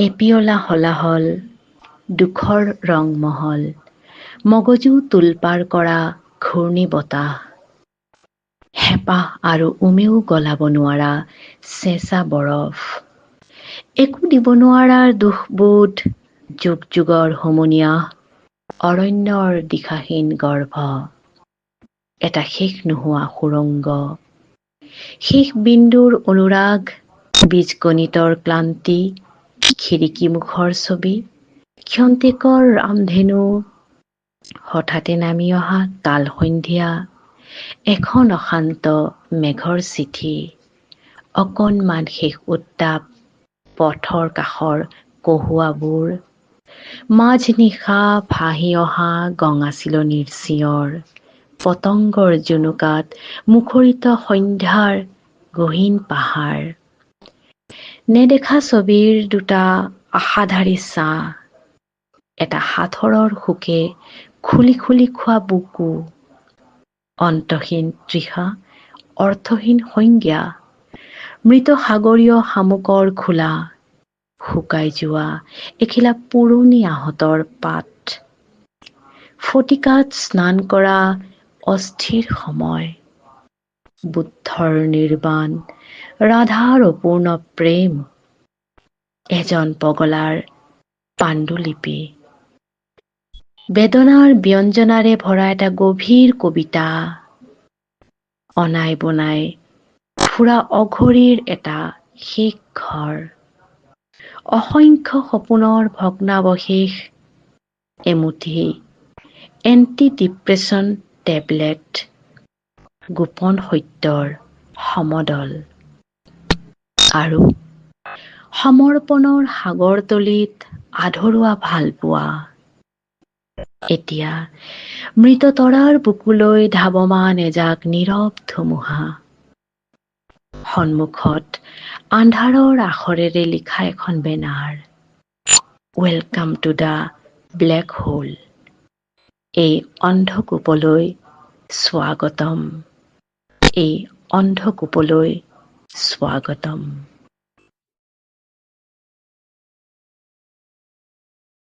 এপিয়লা হলাহল, দুখৰ ৰংমহল, মগজু তোলপাৰ কৰা ঘূৰ্ণি বতাহ, হেঁপাহ আৰু উমেও গলাব নোৱাৰা চেঁচা বৰফ, একো দিব নোৱাৰাৰ দুখবোধ, যুগ যুগৰ হুমুনিয়াহ, অৰণ্যৰ দিশাহীন গৰ্ভ, এটা শেষ নোহোৱা সুৰংগ, শেষ বিন্দুৰ অনুৰাগ, বীজগণিতৰ ক্লান্তি, খিৰিকীমুখৰ ছবি, ক্ষন্তেকৰ ৰামধেনু, হঠাতে নামি অহা কাল সন্ধিয়া, এখন অশান্ত মেঘৰ চিঠি, অকণমান শেষ উত্তাপ, পথৰ কাষৰ কহুৱাবোৰ, মাজ নিশা ভাহি অহা গঙা চিলনীৰ চিঞৰ, পতংগৰ জুনুকাত মুখৰিত সন্ধ্যাৰ গহীন পাহাৰ, নেদেখা ছবিৰ দুটা আশাধাৰী ছাঁ, এটা সাঁথৰৰ শোকে খুলি খুলি খোৱা বুকু, অন্তহীন তৃষা, অৰ্থহীন সংজ্ঞা, মৃত সাগৰীয় শামুকৰ খোলা, শুকাই যোৱা এখিলা পুৰণি আহঁতৰ পাত, ফটিকাত স্নান কৰা অস্থিৰ সময়, বুদ্ধৰ নিৰ্বাণ, ৰাধাৰ অপূৰ্ণ প্ৰেম, এজন পগলাৰ পাণ্ডুলিপি, বেদনাৰ ব্যঞ্জনাৰে ভৰা এটা গভীৰ কবিতা, অনাই বনাই ফুৰা অঘৰীৰ এটা শেষ ঘৰ, অসংখ্য সপোনৰ ভগ্নাৱশেষ, এমুঠি এণ্টি ডিপ্ৰেছন টেবলেট, গোপন সত্যৰ সমদল, আৰু সমৰ্পণৰ সাগৰতলিত আধৰুৱা ভালপোৱা, এতিয়া মৃত তৰাৰ বুকুলৈ ধাৱমান এজাক নীৰৱ ধুমুহা, সন্মুখত আন্ধাৰৰ আখৰেৰে লিখা এখন banner, welcome to the black hole, এই অন্ধকূপলৈ স্বাগতম, এই অন্ধকূপলৈ স্বাগতম।